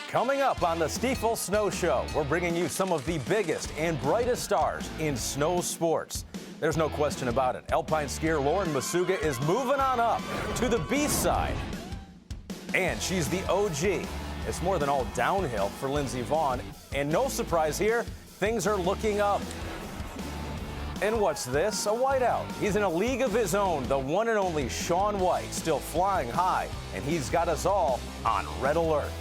Coming up on the Stifel Snow Show, we're bringing you some of the biggest and brightest stars in snow sports. There's no question about it. Alpine skier Lauren Macuga is moving on up to the B side. And she's the OG. It's more than all downhill for Lindsey Vonn. And no surprise here, things are looking up. And what's this? A whiteout. He's in a league of his own, the one and only Shawn White, still flying high. And he's got us all on red alert.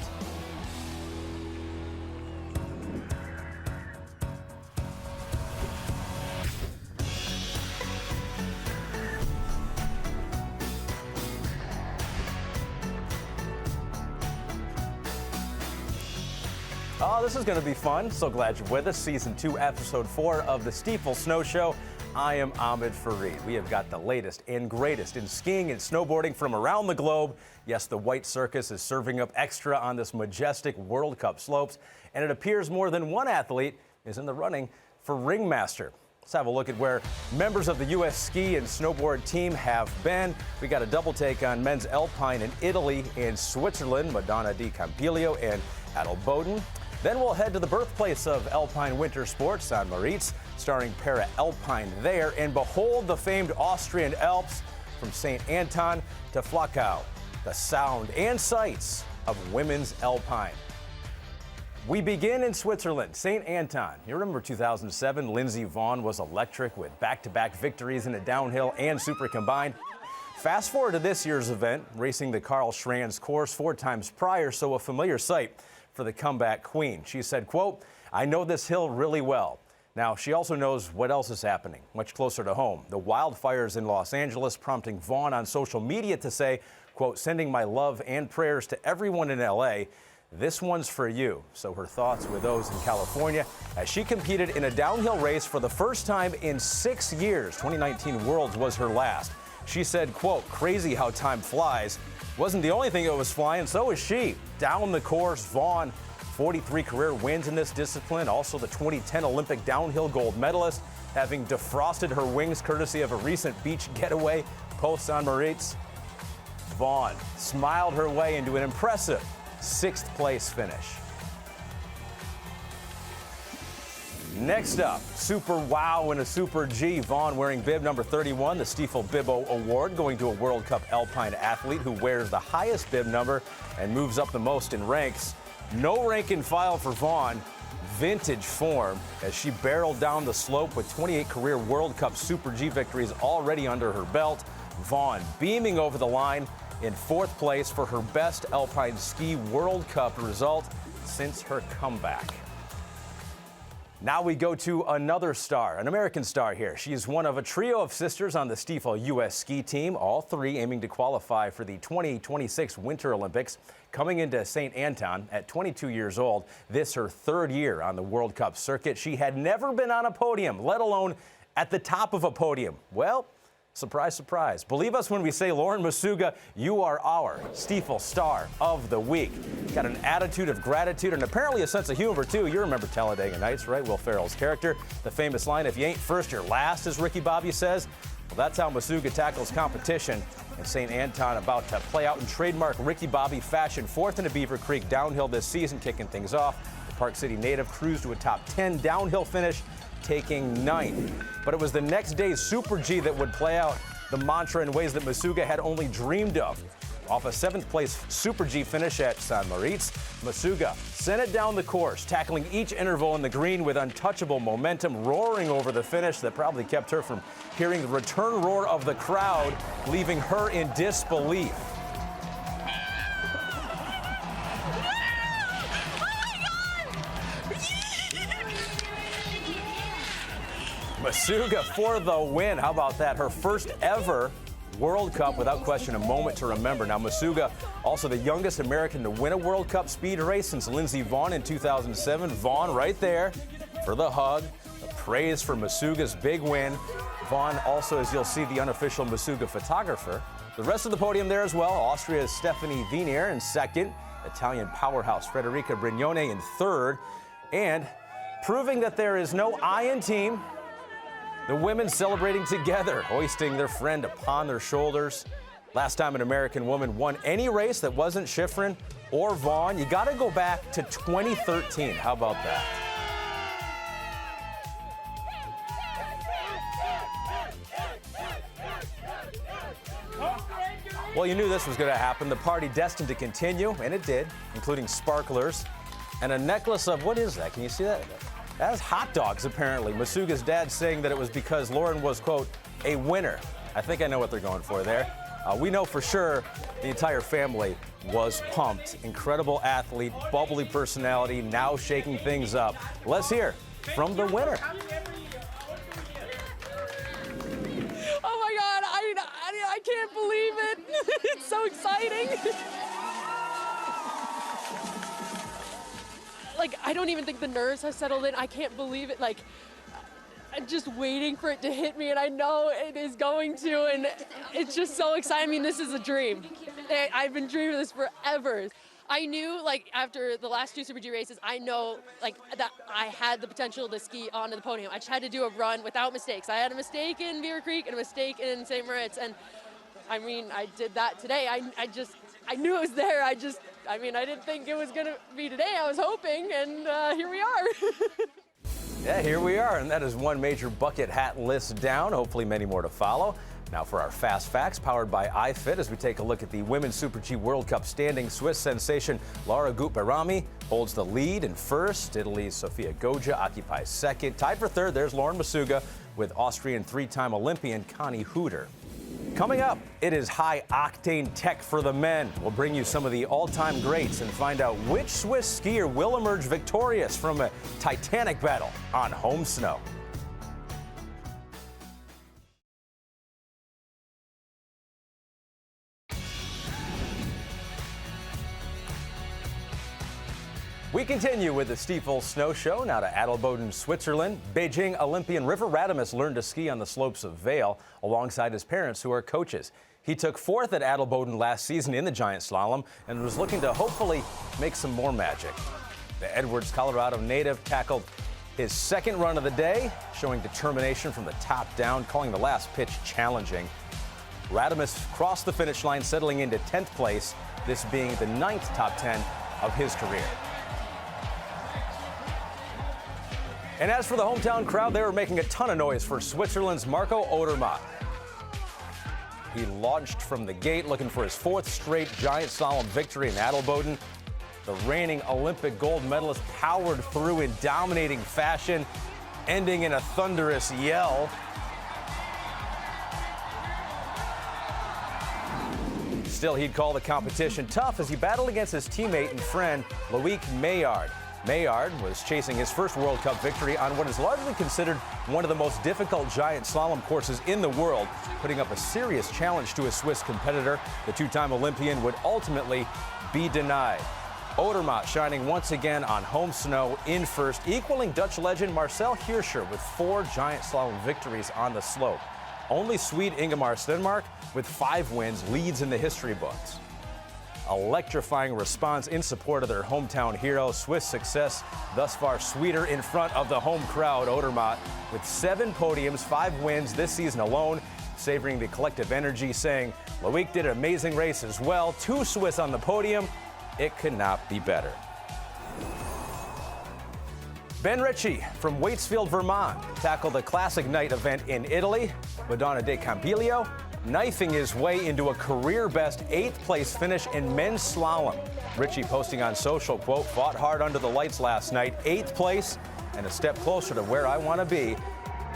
Oh, this is going to be fun. So glad you're with us. Season 2, Episode 4 of the Stifel Snow Show. I am Ahmed Fareed. We have got the latest and greatest in skiing and snowboarding from around the globe. Yes, the White Circus is serving up extra on this majestic World Cup slopes, and it appears more than one athlete is in the running for ringmaster. Let's have a look at where members of the U.S. ski and snowboard team have been. We got a double take on men's alpine in Italy and Switzerland, Madonna di Campiglio and Adelboden. Then we'll head to the birthplace of alpine winter sports, St. Moritz, starring Paralympian there, and behold the famed Austrian Alps from St. Anton to Flachau, the sound and sights of women's alpine. We begin in Switzerland, St. Anton. You remember 2007, Lindsey Vonn was electric with back-to-back victories in the downhill and super combined. Fast forward to this year's event, racing the Karl Schranz course 4 times prior, so a familiar sight for the comeback queen. She said, quote, "I know this hill really well." Now, she also knows what else is happening much closer to home. The wildfires in Los Angeles prompting Vonn on social media to say, quote, "Sending my love and prayers to everyone in LA. This one's for you." So her thoughts with those in California as she competed in a downhill race for the first time in 6 years. 2019 Worlds was her last. She said, quote, "Crazy how time flies." Wasn't the only thing that was flying, so was she. Down the course, Vonn, 43 career wins in this discipline, also the 2010 Olympic downhill gold medalist, having defrosted her wings courtesy of a recent beach getaway post St. Moritz. Vonn smiled her way into an impressive 6th place finish. Next up, Super Wow and a Super G. Vonn wearing bib number 31, the Stifel Bibbo Award, going to a World Cup alpine athlete who wears the highest bib number and moves up the most in ranks. No rank and file for Vonn. Vintage form as she barreled down the slope with 28 career World Cup Super G victories already under her belt. Vonn beaming over the line in 4th place for her best alpine ski World Cup result since her comeback. Now we go to another star, an American star here. She is one of a trio of sisters on the Stifel U.S. ski team, all 3 aiming to qualify for the 2026 Winter Olympics. Coming into St. Anton at 22 years old, this her 3rd year on the World Cup circuit. She had never been on a podium, let alone at the top of a podium. Well, surprise, surprise. Believe us when we say, Lauren Macuga, you are our Stifel Star of the Week. Got an attitude of gratitude and apparently a sense of humor, too. You remember Talladega Nights, right? Will Ferrell's character. The famous line, "If you ain't first, you're last," as Ricky Bobby says. Well, that's how Macuga tackles competition. And St. Anton about to play out in trademark Ricky Bobby fashion. 4th in a Beaver Creek downhill this season, kicking things off. The Park City native cruised to a top 10 downhill finish, taking 9th. But it was the next day's Super G that would play out the mantra in ways that Macuga had only dreamed of. Off a 7th place Super G finish at St. Moritz, Macuga sent it down the course, tackling each interval in the green with untouchable momentum, roaring over the finish that probably kept her from hearing the return roar of the crowd, leaving her in disbelief. Macuga for the win. How about that? Her first ever World Cup, without question, a moment to remember. Now, Macuga, also the youngest American to win a World Cup speed race since Lindsey Vonn in 2007. Vonn right there for the hug, the praise for Macuga's big win. Vonn also, as you'll see, the unofficial Macuga photographer. The rest of the podium there as well. Austria's Stephanie Wiener in 2nd. Italian powerhouse Federica Brignone in 3rd. And proving that there is no I in team, the women celebrating together, hoisting their friend upon their shoulders. Last time an American woman won any race that wasn't Schifrin or Vaughn, you got to go back to 2013. How about that? Well, you knew this was going to happen. The party destined to continue, and it did, including sparklers and a necklace of, what is that? Can you see that? That's hot dogs, apparently. Macuga's dad saying that it was because Lauren was, quote, a winner. I think I know what they're going for there. We know for sure the entire family was pumped. Incredible athlete, bubbly personality, now shaking things up. Let's hear from the winner. Oh my God, I can't believe it. It's so exciting. Like, I don't even think the nerves have settled in. I can't believe it. Like, I'm just waiting for it to hit me, and I know it is going to, and it's just so exciting. I mean, this is a dream. I've been dreaming of this forever. I knew, like, after the last 2 Super G races, I know, like, that I had the potential to ski onto the podium. I just had to do a run without mistakes. I had a mistake in Beaver Creek and a mistake in St. Moritz, and I mean, I did that today. I knew it was there. I didn't think it was going to be today. I was hoping, and here we are. Yeah, here we are, and that is one major bucket hat list down. Hopefully many more to follow. Now for our Fast Facts, powered by iFit, as we take a look at the Women's Super G World Cup standing. Swiss sensation Lara Gut-Behrami holds the lead in first. Italy's Sofia Goggia occupies second. Tied for third, there's Lauren Macuga with Austrian 3-time Olympian Connie Hutter. Coming up, it is high-octane tech for the men. We'll bring you some of the all-time greats and find out which Swiss skier will emerge victorious from a titanic battle on home snow. We continue with the Stifel Snow Show, now to Adelboden, Switzerland. Beijing Olympian River Radames learned to ski on the slopes of Vail alongside his parents, who are coaches. He took fourth at Adelboden last season in the giant slalom and was looking to hopefully make some more magic. The Edwards, Colorado native tackled his second run of the day, showing determination from the top down, calling the last pitch challenging. Radames crossed the finish line, settling into 10th place, this being the 9th top 10 of his career. And as for the hometown crowd, they were making a ton of noise for Switzerland's Marco Odermatt. He launched from the gate looking for his 4th straight giant slalom victory in Adelboden. The reigning Olympic gold medalist powered through in dominating fashion, ending in a thunderous yell. Still, he'd call the competition tough as he battled against his teammate and friend, Loic Maillard. Maillard was chasing his first World Cup victory on what is largely considered one of the most difficult giant slalom courses in the world, putting up a serious challenge to a Swiss competitor. The 2-time Olympian would ultimately be denied. Odermatt shining once again on home snow in first, equaling Dutch legend Marcel Hirscher with 4 giant slalom victories on the slope. Only Swede Ingemar Stenmark, with 5 wins, leads in the history books. Electrifying response in support of their hometown hero. Swiss success thus far sweeter in front of the home crowd. Odermatt with 7 podiums, 5 wins this season alone, savoring the collective energy, saying, Loic did an amazing race as well. 2 Swiss on the podium. It could not be better. Ben Ritchie from Waitsfield, Vermont, tackled a classic night event in Italy. Madonna de Campiglio knifing his way into a career-best 8th place finish in men's slalom. Ritchie posting on social, quote, fought hard under the lights last night, 8th place, and a step closer to where I want to be.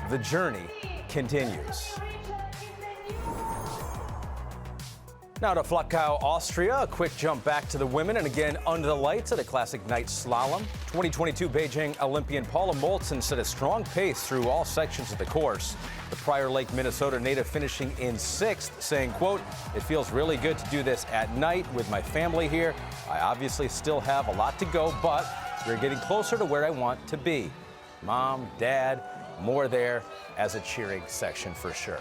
The journey continues. Now to Flachau, Austria. A quick jump back to the women, and again under the lights at a classic night slalom. 2022 Beijing Olympian Paula Moltzen set a strong pace through all sections of the course. The Prior Lake, Minnesota native finishing in 6th, saying, quote, it feels really good to do this at night with my family here. I obviously still have a lot to go, but we're getting closer to where I want to be. Mom, Dad, more there as a cheering section for sure.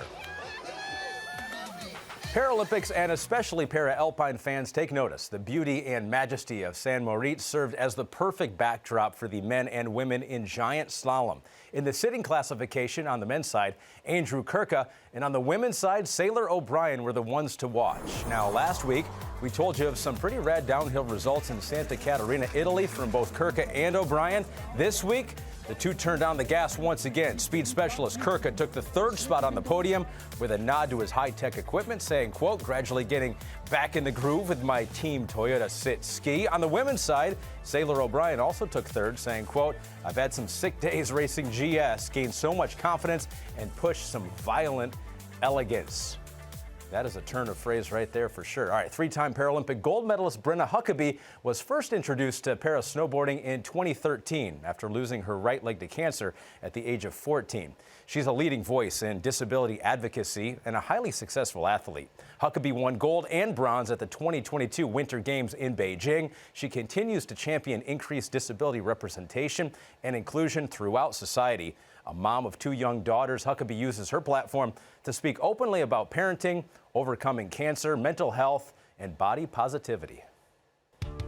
Paralympics and especially para-alpine fans take notice. The beauty and majesty of San Moritz served as the perfect backdrop for the men and women in giant slalom. In the sitting classification on the men's side, Andrew Kirka, and on the women's side, Sailor O'Brien were the ones to watch. Now, last week, we told you of some pretty rad downhill results in Santa Caterina, Italy from both Kirka and O'Brien. This week, the two turned down the gas once again. Speed specialist Kirka took the third spot on the podium with a nod to his high-tech equipment, saying, quote, gradually getting back in the groove with my Team Toyota Sit ski. On the women's side, Sailor O'Brien also took third, saying, quote, I've had some sick days racing GS, gained so much confidence and pushed some violent elegance. That is a turn of phrase right there for sure. All right, three-time Paralympic gold medalist Brenna Huckaby was first introduced to para snowboarding in 2013 after losing her right leg to cancer at the age of 14. She's a leading voice in disability advocacy and a highly successful athlete. Huckaby won gold and bronze at the 2022 Winter Games in Beijing. She continues to champion increased disability representation and inclusion throughout society. A mom of two young daughters, Huckaby uses her platform to speak openly about parenting, overcoming cancer, mental health, and body positivity.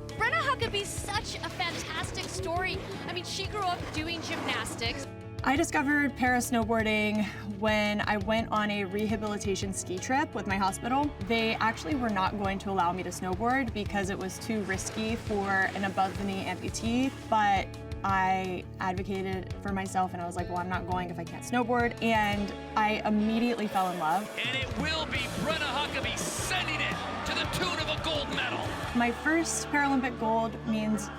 Brenna Huckaby's such a fantastic story. I mean, she grew up doing gymnastics. I discovered para snowboarding when I went on a rehabilitation ski trip with my hospital. They actually were not going to allow me to snowboard because it was too risky for an above-the-knee amputee, but I advocated for myself and I was like, well, I'm not going if I can't snowboard, and I immediately fell in love. And it will be Brenna Huckaby sending it to the tune of a gold medal. My first Paralympic gold means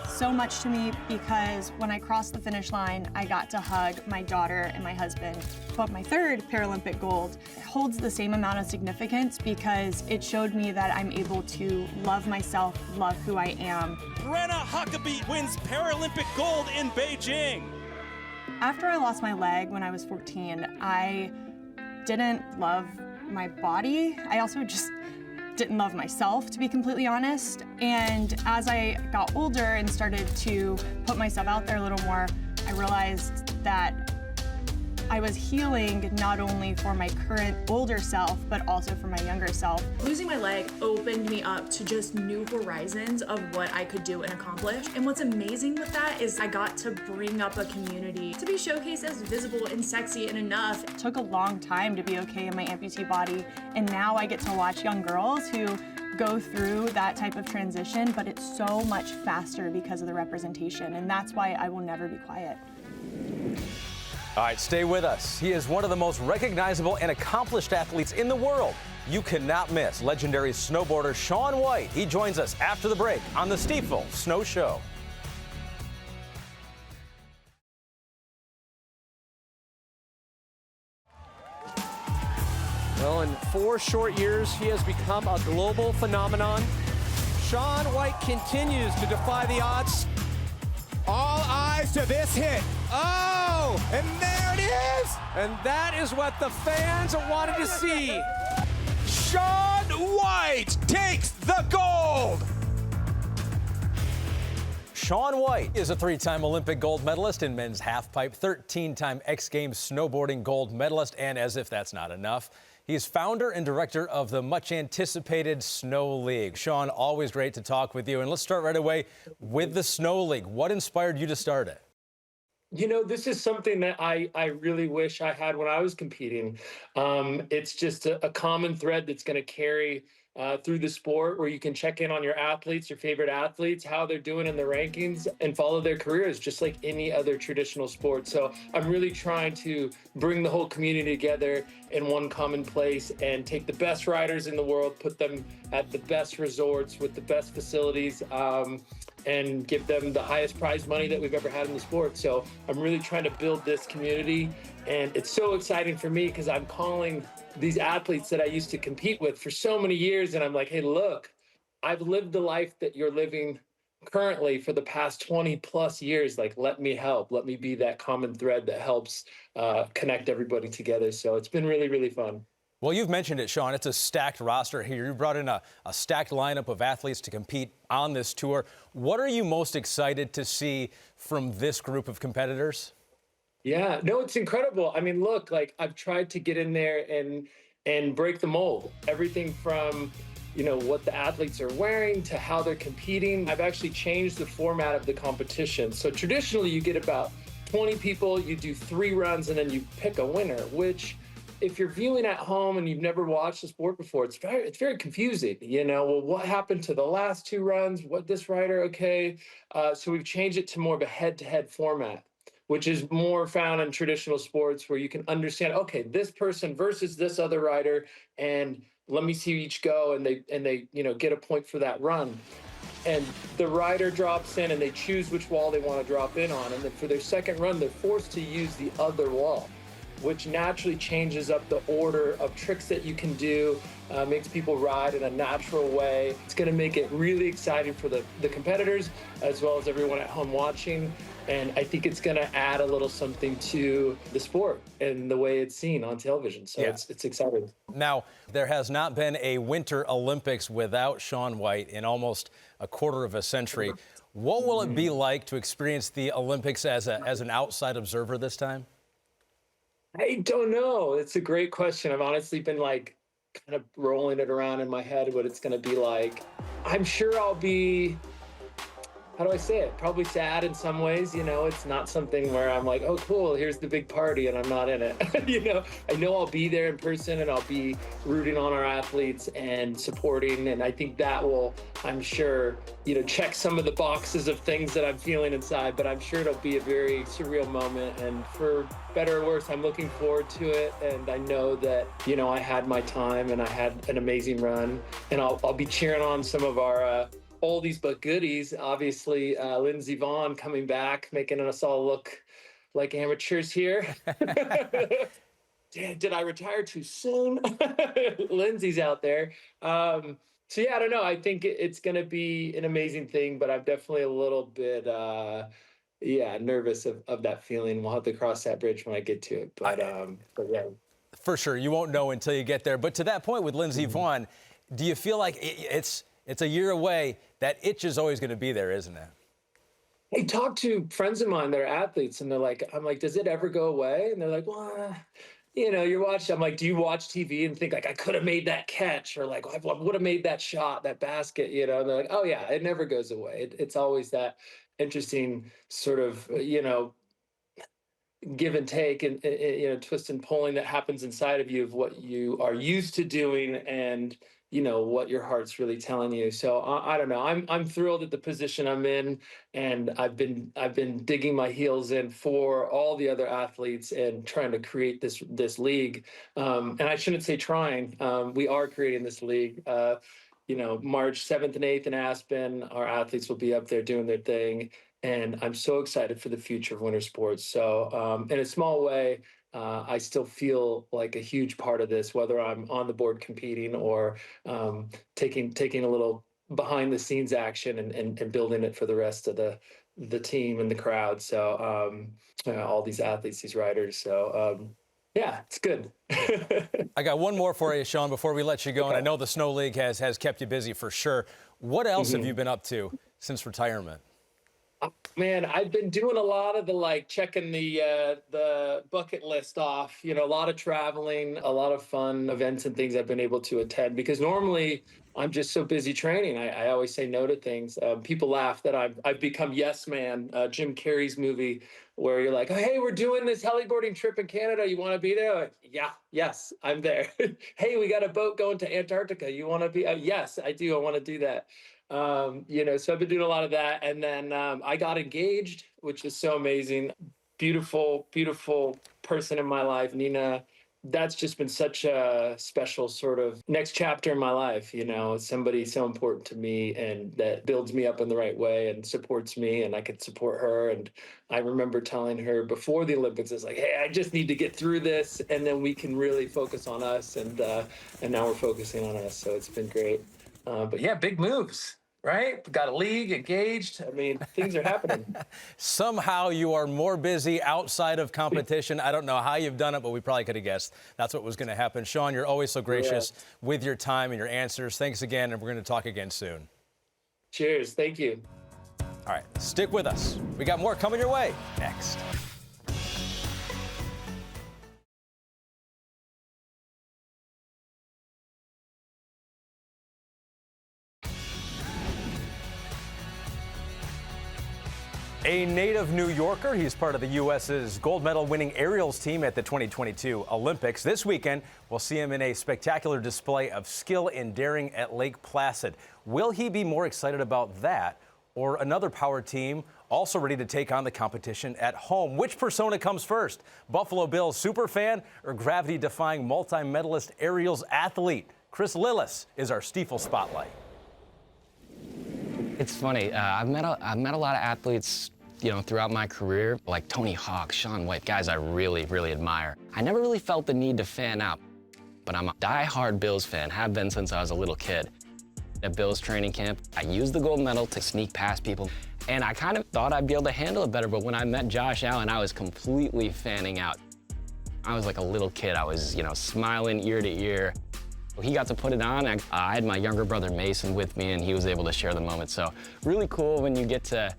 so much to me because when I crossed the finish line, I got to hug my daughter and my husband. But my third Paralympic gold holds the same amount of significance because it showed me that I'm able to love myself, love who I am. Brenna Huckaby wins Paralympic gold in Beijing. After I lost my leg when I was 14, I didn't love my body. I also just didn't love myself, to be completely honest. And as I got older and started to put myself out there a little more, I realized that I was healing not only for my current older self, but also for my younger self. Losing my leg opened me up to just new horizons of what I could do and accomplish. And what's amazing with that is I got to bring up a community to be showcased as visible and sexy and enough. It took a long time to be okay in my amputee body, and now I get to watch young girls who go through that type of transition, but it's so much faster because of the representation, and that's why I will never be quiet. All right, stay with us. He is one of the most recognizable and accomplished athletes in the world. You cannot miss legendary snowboarder Shawn White. He joins us after the break on the Stifel Snow Show. Well, in 4 short years, he has become a global phenomenon. Shawn White continues to defy the odds. All eyes to this hit. Oh, and there it is. And that is what the fans wanted to see. Shawn White takes the gold. Shawn White is a 3-time Olympic gold medalist in men's halfpipe, 13-time X Games snowboarding gold medalist, and as if that's not enough, he's founder and director of the much-anticipated Snow League. Shawn, always great to talk with you, and let's start right away with the Snow League. What inspired you to start it? You know, this is something that I really wish I had when I was competing. It's just a common thread that's going to carry through the sport, where you can check in on your athletes, your favorite athletes, how they're doing in the rankings, and follow their careers just like any other traditional sport. So I'm really trying to bring the whole community together in one common place and take the best riders in the world, put them at the best resorts with the best facilities, and give them the highest prize money that we've ever had in the sport. So I'm really trying to build this community, and it's so exciting for me because I'm calling these athletes that I used to compete with for so many years, and I'm like, hey, look, I've lived the life that you're living currently for the past 20 plus years. Like, let me help. Let me be that common thread that helps connect everybody together. So it's been really, really fun. Well, you've mentioned it, Shawn. It's a stacked roster here. You brought in a stacked lineup of athletes to compete on this tour. What are you most excited to see from this group of competitors? Yeah, no, it's incredible. I mean, look, like I've tried to get in there and break the mold. Everything from what the athletes are wearing to how they're competing. I've actually changed the format of the competition. So traditionally you get about 20 people, you do 3 runs, and then you pick a winner, which if you're viewing at home and you've never watched the sport before, it's very confusing. Well, what happened to the last 2 runs? What this rider? Okay. So we've changed it to more of a head-to-head format, which is more found in traditional sports where you can understand, okay, this person versus this other rider, and let me see each go, and they get a point for that run. And the rider drops in and they choose which wall they want to drop in on. And then for their second run, they're forced to use the other wall, which naturally changes up the order of tricks that you can do, makes people ride in a natural way. It's going to make it really exciting for the competitors as well as everyone at home watching. And I think it's going to add a little something to the sport and the way it's seen on television. So it's exciting. Now, there has not been a Winter Olympics without Shawn White in almost a quarter of a century. What will it be like to experience the Olympics as an outside observer this time? I don't know. It's a great question. I've honestly been kind of rolling it around in my head what it's going to be like. I'm sure I'll be, how do I say it? Probably sad in some ways. It's not something where I'm like, oh, cool, here's the big party and I'm not in it. I know I'll be there in person and I'll be rooting on our athletes and supporting. And I think that will, I'm sure, check some of the boxes of things that I'm feeling inside, but I'm sure it'll be a very surreal moment. And for better or worse, I'm looking forward to it. And I know that, I had my time and I had an amazing run, and I'll be cheering on some of our, oldies but goodies. Obviously, Lindsey Vonn coming back, making us all look like amateurs here. Did I retire too soon? Lindsey's out there. So yeah, I don't know. I think it's going to be an amazing thing, but I'm definitely a little bit, nervous of that feeling. We'll have to cross that bridge when I get to it. But yeah. For sure, you won't know until you get there. But to that point with Lindsey Vonn, do you feel like it's a year away? That itch is always going to be there, isn't it? I talk to friends of mine that are athletes, and I'm like, does it ever go away? And they're like, well, you're watching. I'm like, do you watch TV and think I could have made that catch, or I would have made that shot, that basket, And they're like, oh yeah, it never goes away. It's always that interesting sort of, give and take and twist and pulling that happens inside of you of what you are used to doing and what your heart's really telling you. So I don't know. I'm thrilled at the position I'm in, and I've been digging my heels in for all the other athletes and trying to create this league. And I shouldn't say trying. We are creating this league. March 7th and 8th in Aspen, our athletes will be up there doing their thing. And I'm so excited for the future of winter sports. So in a small way, I still feel like a huge part of this, whether I'm on the board competing or taking a little behind the scenes action and building it for the rest of the team and the crowd. So all these athletes, these riders. So yeah, it's good. I got one more for you, Shawn, before we let you go. Okay. And I know the Snow League has kept you busy for sure. What else have you been up to since retirement? Man, I've been doing a lot of the checking the bucket list off, a lot of traveling, a lot of fun events and things I've been able to attend, because normally I'm just so busy training. I always say no to things. People laugh that I've become Yes Man, Jim Carrey's movie, where you're like, oh, hey, we're doing this heliboarding trip in Canada. You want to be there? Like, yeah, yes, I'm there. Hey, we got a boat going to Antarctica. You want to be? Yes, I do. I want to do that. So I've been doing a lot of that. And then I got engaged, which is so amazing. Beautiful, beautiful person in my life, Nina. That's just been such a special sort of next chapter in my life. Somebody so important to me and that builds me up in the right way and supports me, and I could support her. And I remember telling her before the Olympics, it's like, hey, I just need to get through this, and then we can really focus on us. And now we're focusing on us. So it's been great. But yeah, big moves. Right? Got a league, engaged. I mean, things are happening. Somehow you are more busy outside of competition. I don't know how you've done it, but we probably could have guessed that's what was going to happen. Shawn, you're always so gracious with your time and your answers. Thanks again, and we're going to talk again soon. Cheers. Thank you. All right, stick with us. We got more coming your way next. A native New Yorker, he's part of the U.S.'s gold medal winning aerials team at the 2022 Olympics. This weekend, we'll see him in a spectacular display of skill and daring at Lake Placid. Will he be more excited about that or another power team also ready to take on the competition at home? Which persona comes first? Buffalo Bills superfan or gravity-defying multi-medalist aerials athlete? Chris Lillis is our Stifel Spotlight. It's funny. I've met a lot of athletes, throughout my career, like Tony Hawk, Shawn White, guys I really, really admire. I never really felt the need to fan out, but I'm a die-hard Bills fan, have been since I was a little kid. At Bills training camp, I used the gold medal to sneak past people, and I kind of thought I'd be able to handle it better, but when I met Josh Allen, I was completely fanning out. I was like a little kid. I was, smiling ear to ear. He got to put it on. I had my younger brother Mason with me, and he was able to share the moment. So really cool when you get to,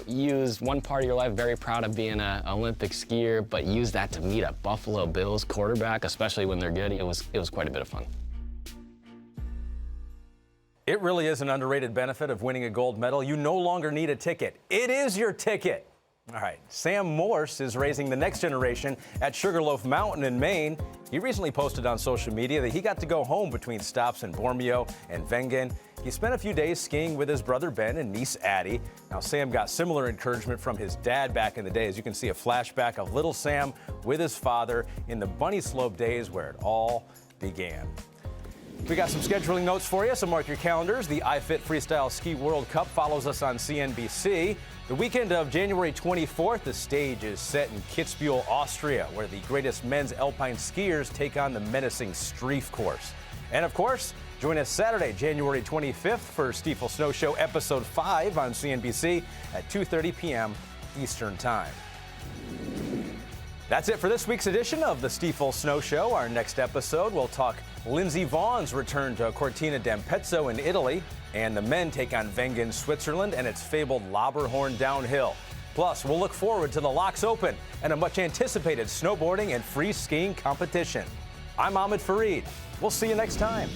use one part of your life, very proud of being an Olympic skier, but use that to meet a Buffalo Bills quarterback, especially when they're good. It was quite a bit of fun. It really is an underrated benefit of winning a gold medal. You no longer need a ticket. It is your ticket. All right, Sam Morse is raising the next generation at Sugarloaf Mountain in Maine. He recently posted on social media that he got to go home between stops in Bormio and Wengen. He spent a few days skiing with his brother Ben and niece Addie. Now, Sam got similar encouragement from his dad back in the day. As you can see, a flashback of little Sam with his father in the bunny slope days where it all began. We got some scheduling notes for you, so mark your calendars. The iFit Freestyle Ski World Cup follows us on CNBC. The weekend of January 24th, the stage is set in Kitzbühel, Austria, where the greatest men's alpine skiers take on the menacing Streif course. And of course, join us Saturday, January 25th for Stifel Snow Show Episode 5 on CNBC at 2:30 p.m. Eastern Time. That's it for this week's edition of the Stifel Snow Show. Our next episode, we'll talk Lindsey Vaughn's return to Cortina d'Ampezzo in Italy, and the men take on Wengen, Switzerland, and its fabled Lauberhorn downhill. Plus, we'll look forward to the Locks Open and a much-anticipated snowboarding and free skiing competition. I'm Ahmed Fareed. We'll see you next time.